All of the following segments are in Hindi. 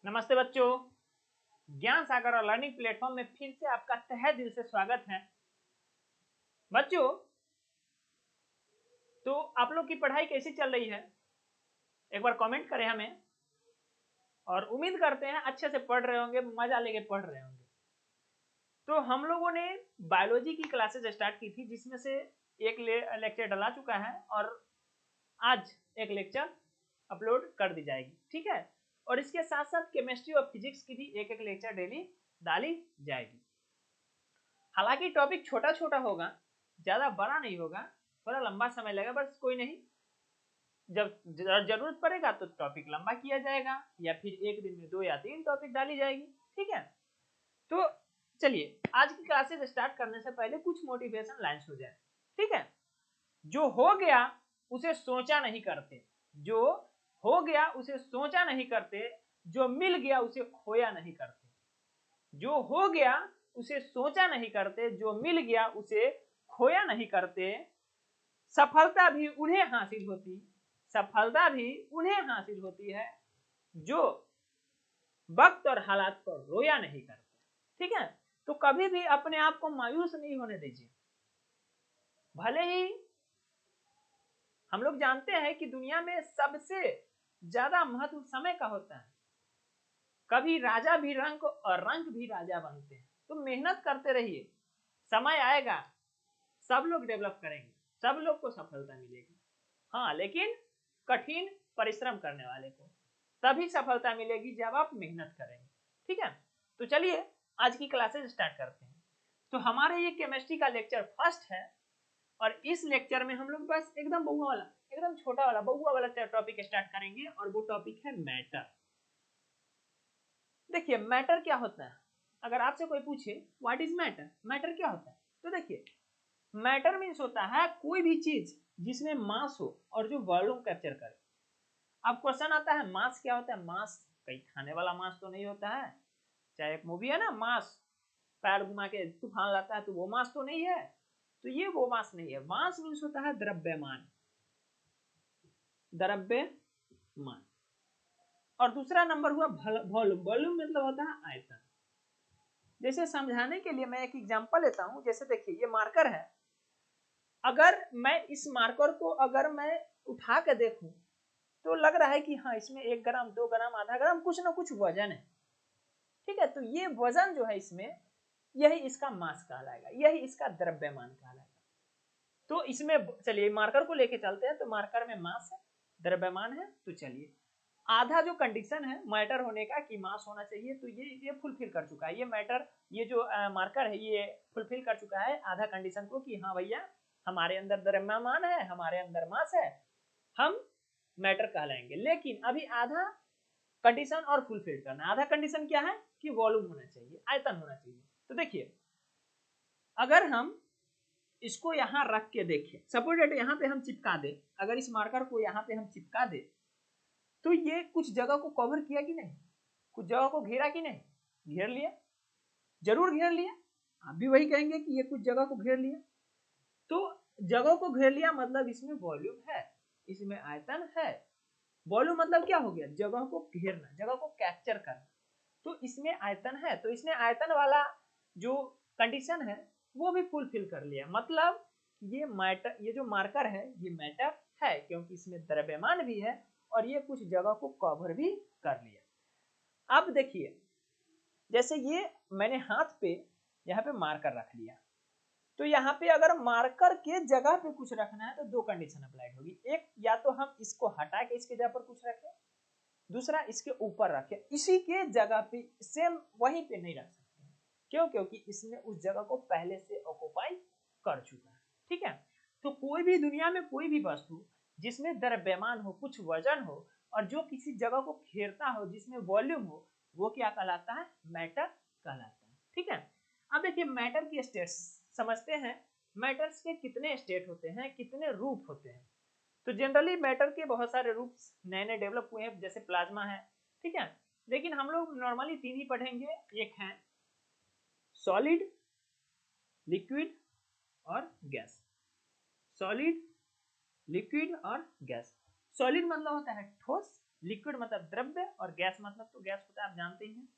नमस्ते बच्चों, ज्ञान सागर और लर्निंग प्लेटफॉर्म में फिर से आपका तहे दिल से स्वागत है। बच्चों, तो आप लोग की पढ़ाई कैसी चल रही है? एक बार कमेंट करें हमें, और उम्मीद करते हैं अच्छे से पढ़ रहे होंगे, मजा लेके पढ़ रहे होंगे। तो हम लोगों ने बायोलॉजी की क्लासेस स्टार्ट की थी, जिसमें से एक लेक्चर डला चुका है और आज एक लेक्चर अपलोड कर दी जाएगी, ठीक है। और इसके साथ साथ केमिस्ट्री और फिजिक्स की भी एक एक लेक्चर डेली डाली जाएगी। हालांकि टॉपिक छोटा छोटा होगा, ज्यादा बड़ा नहीं होगा, थोड़ा लंबा समय लगेगा, बस कोई नहीं, जब जरूरत पड़ेगा तो टॉपिक लंबा किया जाएगा या फिर एक दिन में 2 या 3 टॉपिक डाली जाएगी, ठीक है। तो चलिए आज की क्लासेस स्टार्ट करने से पहले कुछ मोटिवेशन लाइन्स हो जाए, ठीक है। जो हो गया उसे सोचा नहीं करते, जो हो गया उसे सोचा नहीं करते, जो मिल गया उसे खोया नहीं करते। जो हो गया उसे सोचा नहीं करते, जो मिल गया उसे खोया नहीं करते। सफलता भी उन्हें हासिल होती, सफलता भी उन्हें हासिल होती है जो वक्त और हालात पर रोया नहीं करते, ठीक है। तो कभी भी अपने आप को मायूस नहीं होने दीजिए। भले ही हम लोग जानते हैं कि दुनिया में सबसे ज्यादा महत्व समय का होता है, कभी राजा भी रंक और रंक भी राजा बनते हैं। तो मेहनत करते रहिए, समय आएगा, सब लोग डेवलप करेंगे, सब लोग को सफलता मिलेगी। हाँ, लेकिन कठिन परिश्रम करने वाले को तभी सफलता मिलेगी जब आप मेहनत करेंगे, ठीक है। तो चलिए आज की क्लासेस स्टार्ट करते हैं। तो हमारे ये केमिस्ट्री का लेक्चर फर्स्ट है और इस लेक्चर में हम लोग बस एकदम बउआ वाला, एकदम छोटा वाला बउआ वाला टॉपिक स्टार्ट करेंगे और वो टॉपिक है मैटर। देखिए मैटर क्या होता है, अगर आपसे कोई पूछे व्हाट इज मैटर, मैटर क्या होता है, तो देखिए मैटर मीन्स होता है कोई भी चीज जिसमें मास हो और जो वॉल्यूम कैप्चर करे। अब क्वेश्चन आता है मास क्या होता है। मास कहीं खाने वाला मास तो नहीं होता है, चाहे एक मूवी है ना मास, पैर घुमा के तूफान लाता है, तो वो मास तो नहीं है। तो ये वो मास नहीं है। मास मीन्स होता है द्रव्यमान, द्रव्यमान। और दूसरा नंबर हुआ वॉल्यूम, वॉल्यूम मतलब होता है आयतन। जैसे समझाने के लिए मैं एक एग्जांपल लेता हूं, जैसे देखिए ये मार्कर है, अगर मैं इस मार्कर को अगर मैं उठा के देखूं तो लग रहा है कि हाँ इसमें 1 ग्राम 2 ग्राम आधा ग्राम कुछ ना कुछ वजन है, ठीक है। तो ये वजन जो है इसमें, यही इसका मास कहलाएगा, यही इसका द्रव्यमान कहलाएगा। तो इसमें चलिए मार्कर को लेके चलते हैं। तो मार्कर में मास है, द्रव्यमान है। तो चलिए आधा जो कंडीशन है मैटर होने का कि मास होना चाहिए, तो ये फुलफिल कर चुका है। ये मैटर, ये जो मार्कर है ये फुलफिल कर चुका है आधा कंडीशन को कि हाँ भैया हमारे अंदर द्रव्यमान है, हमारे अंदर मास है, हम मैटर कहलाएंगे। लेकिन अभी आधा कंडीशन और फुलफिल करना। आधा कंडीशन क्या है कि वॉल्यूम होना चाहिए, आयतन होना चाहिए। तो देखिए अगर हम इसको यहाँ रख के देखें, सपोज दैट यहाँ पे हम चिपका दे, अगर इस मार्कर को यहाँ पे हम चिपका दे तो ये कुछ जगह को कवर किया कि नहीं, कुछ जगह को घेरा कि नहीं, घेर लिया, जरूर घेर लिया। आप भी वही कहेंगे कि ये कुछ जगह को घेर लिया। तो जगह को घेर लिया मतलब इसमें वॉल्यूम है, इसमें आयतन है। वॉल्यूम मतलब क्या हो गया, जगह को घेरना, जगह को कैप्चर करना। तो इसमें आयतन है, तो इसने आयतन वाला जो कंडीशन है वो भी फुलफिल कर लिया। मतलब ये मैटर, ये जो मार्कर है ये मैटर है, क्योंकि इसमें द्रव्यमान भी है और ये कुछ जगह को कवर भी कर लिया। अब देखिए जैसे ये मैंने हाथ पे यहाँ पे मार्कर रख लिया, तो यहाँ पे अगर मार्कर के जगह पे कुछ रखना है तो 2 कंडीशन अप्लाइड होगी। एक, या तो हम इसको हटा के इसके जगह पर कुछ रखें, दूसरा इसके ऊपर रखें, इसी के जगह पे सेम वहीं पे नहीं रख सकते। क्यों? क्योंकि इसने उस जगह को पहले से ऑक्युपाई कर चुका है, ठीक है। तो कोई भी दुनिया में कोई भी वस्तु जिसमें द्रव्यमान हो, कुछ वजन हो और जो किसी जगह को घेरता हो, जिसमें वॉल्यूम हो, वो क्या कहलाता है, मैटर कहलाता है, ठीक है। अब देखिए मैटर की स्टेट्स समझते हैं। मैटर्स के कितने स्टेट होते हैं, कितने रूप होते हैं। तो जनरली मैटर के बहुत सारे रूप्स नए नए डेवलप हुए हैं, जैसे प्लाज्मा है, ठीक है। लेकिन हम लोग नॉर्मली 3 ही पढ़ेंगे, एक है सॉलिड, लिक्विड और गैस। सॉलिड, लिक्विड और गैस। सॉलिड मतलब होता है ठोस, लिक्विड मतलब द्रव्य और गैस मतलब तो गैस होता है, आप जानते ही हैं।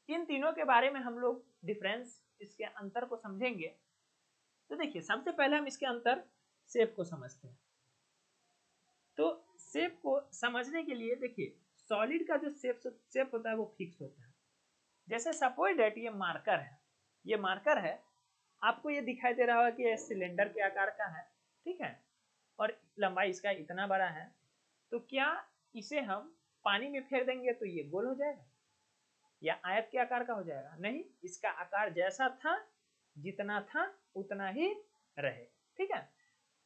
इन तीनों के बारे में हम लोग डिफरेंस, इसके अंतर को समझेंगे। तो देखिए सबसे पहले हम इसके अंतर शेप को समझते हैं। तो शेप को समझने के लिए देखिए सॉलिड का जो शेप होता है वो फिक्स होता है। जैसे सपोज दैट ये मार्कर है, ये मार्कर है, आपको ये दिखाई दे रहा होगा कि ये सिलेंडर के आकार का है, ठीक है, और लंबाई इसका इतना बड़ा है। तो क्या इसे हम पानी में फेर देंगे तो ये गोल हो जाएगा या आयत के आकार का हो जाएगा? नहीं, इसका आकार जैसा था, जितना था उतना ही रहे, ठीक है।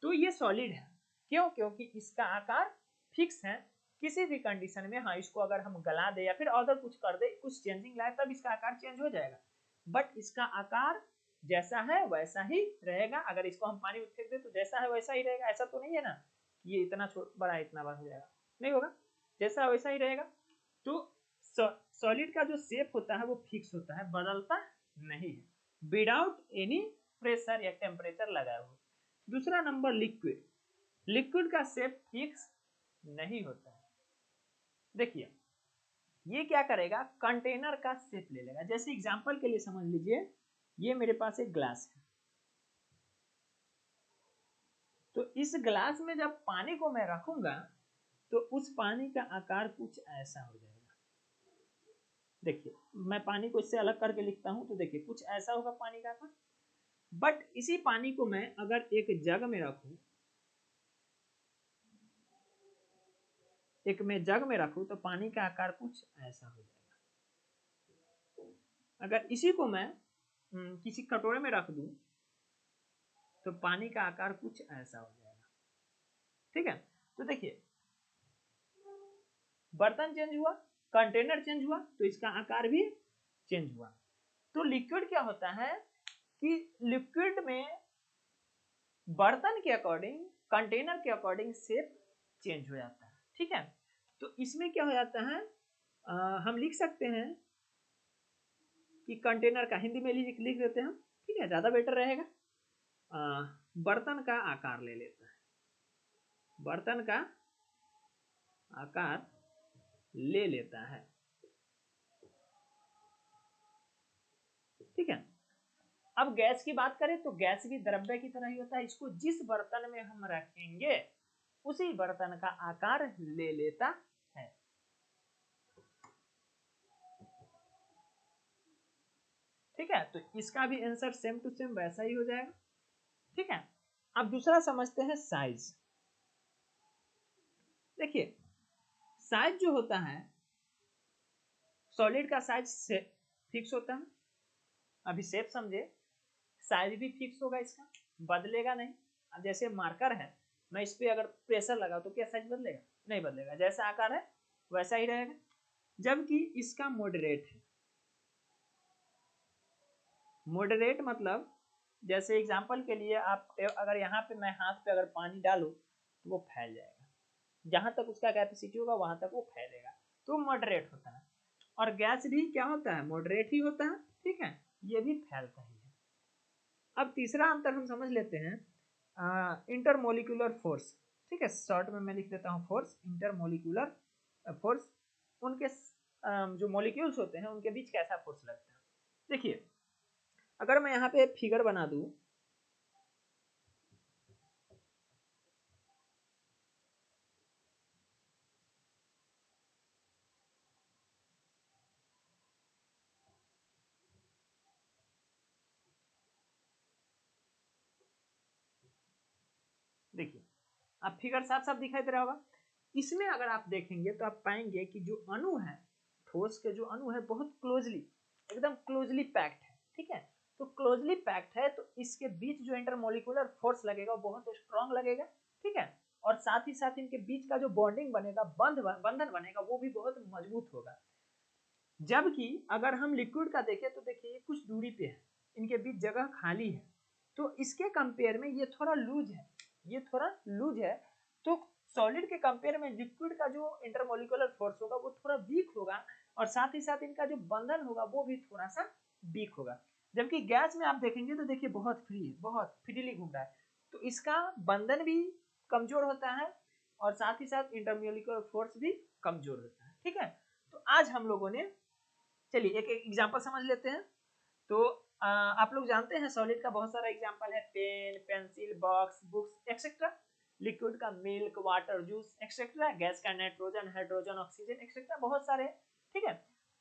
तो ये सॉलिड है, क्यों? क्योंकि इसका आकार फिक्स है। किसी भी कंडीशन में, हाँ, इसको अगर हम गला दे या फिर अदर कुछ कर दे, कुछ चेंजिंग लाए, तब इसका आकार चेंज हो जाएगा, बट इसका आकार जैसा है वैसा ही रहेगा। अगर इसको हम पानी में फेंक दे तो जैसा है वैसा ही रहेगा। ऐसा तो नहीं है ना कि ये इतना बड़ा इतना बड़ा हो जाएगा, नहीं होगा, जैसा वैसा ही रहेगा। तो सॉलिड का जो शेप होता है वो फिक्स होता है, बदलता नहीं है, विदाउट एनी प्रेशर या टेम्परेचर लगाए हुए। दूसरा नंबर लिक्विड, लिक्विड का शेप फिक्स नहीं होता है। देखिए ये क्या करेगा, कंटेनर का शेप ले लेगा। जैसे एग्जांपल के लिए समझ लीजिए, ये मेरे पास एक ग्लास है, तो इस ग्लास में जब पानी को मैं रखूंगा तो उस पानी का आकार कुछ ऐसा हो जाएगा। देखिए मैं पानी को इससे अलग करके लिखता हूं, तो देखिए कुछ ऐसा होगा पानी का आकार। बट इसी पानी को मैं अगर एक जग में रखूं, एक में जग में रखूं, तो पानी का आकार कुछ ऐसा हो जाएगा। अगर इसी को मैं किसी कटोरे में रख दूं तो पानी का आकार कुछ ऐसा हो जाएगा, ठीक है। तो देखिए बर्तन चेंज हुआ, कंटेनर चेंज हुआ, तो इसका आकार भी चेंज हुआ। तो लिक्विड क्या होता है कि लिक्विड में बर्तन के अकॉर्डिंग, कंटेनर के अकॉर्डिंग शेप चेंज हो जाता है, ठीक है। तो इसमें क्या हो जाता है, हम लिख सकते हैं कि कंटेनर का हिंदी में लिख देते हैं हम, ठीक है, ज्यादा बेटर रहेगा। बर्तन का आकार ले लेता है, बर्तन का आकार ले लेता है, ठीक है। अब गैस की बात करें तो गैस भी द्रव्य की तरह ही होता है। इसको जिस बर्तन में हम रखेंगे उसी बर्तन का आकार ले लेता है, ठीक है। तो इसका भी आंसर सेम टू सेम वैसा ही हो जाएगा, ठीक है। अब दूसरा समझते हैं साइज। देखिए साइज जो होता है, सॉलिड का साइज फिक्स होता है। अभी शेप समझे, साइज भी फिक्स होगा, इसका बदलेगा नहीं। अब जैसे मार्कर है, मैं इस पे अगर प्रेशर लगा तो क्या साइज बदलेगा? नहीं बदलेगा, जैसा आकार है वैसा ही रहेगा। जबकि इसका मॉडरेट है, मॉडरेट मतलब जैसे एग्जांपल के लिए आप अगर यहाँ पे मैं हाथ पे अगर पानी डालूं तो वो फैल जाएगा, जहां तक उसका कैपेसिटी होगा वहां तक वो फैलेगा, तो मॉडरेट होता है। और गैस भी क्या होता है, मॉडरेट ही होता है, ठीक है, ये भी फैलता ही है। अब तीसरा अंतर हम समझ लेते हैं, इंटरमोलिकुलर फोर्स, ठीक है, शॉर्ट में मैं लिख देता हूँ फोर्स, इंटरमोलिकुलर फोर्स। उनके जो मॉलिक्यूल्स होते हैं उनके बीच कैसा फोर्स लगता है। देखिए अगर मैं यहाँ पे फिगर बना दूं, देखिए अब फिगर साफ साफ दिखाई दे रहा होगा। इसमें अगर आप देखेंगे तो आप पाएंगे कि जो अणु है, ठोस के जो अणु है, बहुत क्लोजली, एकदम क्लोजली पैक्ड है, ठीक है। तो क्लोजली पैक्ड है तो इसके बीच जो इंटरमोलिकुलर फोर्स लगेगा वो बहुत स्ट्रांग लगेगा, ठीक है। और साथ ही साथ इनके बीच का जो बॉन्डिंग बनेगा, बंधन बनेगा, वो भी बहुत मजबूत होगा। जबकि अगर हम लिक्विड का देखें तो देखिए कुछ दूरी पे है, इनके बीच जगह खाली है, तो इसके कंपेयर में ये थोड़ा लूज है, ये थोड़ा लूज है। तो सॉलिड के कंपेयर में लिक्विड का जो इंटरमोलिकुलर फोर्स होगा वो थोड़ा वीक होगा, और साथ ही साथ इनका जो बंधन होगा वो भी थोड़ा सा वीक होगा। जबकि गैस में आप देखेंगे तो देखिए बहुत फ्री है, बहुत फ्रीली घूम रहा है, तो इसका बंधन भी कमजोर होता है, और साथ ही साथ इंटरमोलिकुलर फोर्स भी कमजोर होता है। ठीक है, तो आज हम लोगों ने, चलिए एक एग्जांपल समझ लेते हैं। तो आप लोग जानते हैं सॉलिड का बहुत सारा एग्जांपल है, pen, pencil, box, books etcetera. Liquid का milk, water, juice etcetera. Gas का नाइट्रोजन, हाइड्रोजन, ऑक्सीजन एक्सेट्रा, बहुत सारे। ठीक है,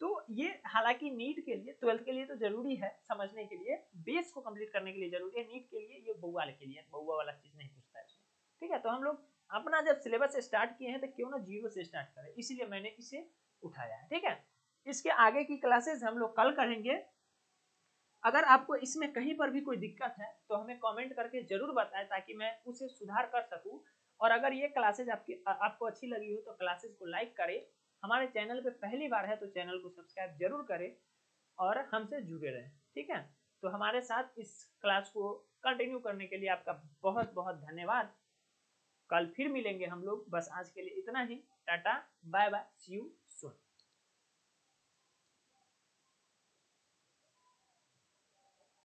तो ये हालांकि नीट के लिए, 12th के लिए तो जरूरी है समझने के लिए, बेस को कंप्लीट करने के लिए जरूरी है। नीट के लिए ये बउआ के लिए, बउआ वाला चीज नहीं पूछता है इसमें। ठीक है, तो हम लोग अपना जब सिलेबस स्टार्ट किए हैं तो क्यों ना जीरो से स्टार्ट करें, इसीलिए मैंने इसे उठाया है। ठीक है, इसके आगे की क्लासेस हम लोग कल करेंगे। अगर आपको इसमें कहीं पर भी कोई दिक्कत है तो हमें कमेंट करके जरूर बताएं, ताकि मैं उसे सुधार कर सकूं। और अगर ये क्लासेज आपको अच्छी लगी हो तो क्लासेज को लाइक करें। हमारे चैनल पे पहली बार है तो चैनल को सब्सक्राइब जरूर करें और हमसे जुड़े रहें। ठीक है, तो हमारे साथ इस क्लास को कंटिन्यू करने के लिए आपका बहुत बहुत धन्यवाद। कल फिर मिलेंगे हम लोग, बस आज के लिए इतना ही। Tata, bye bye, see you.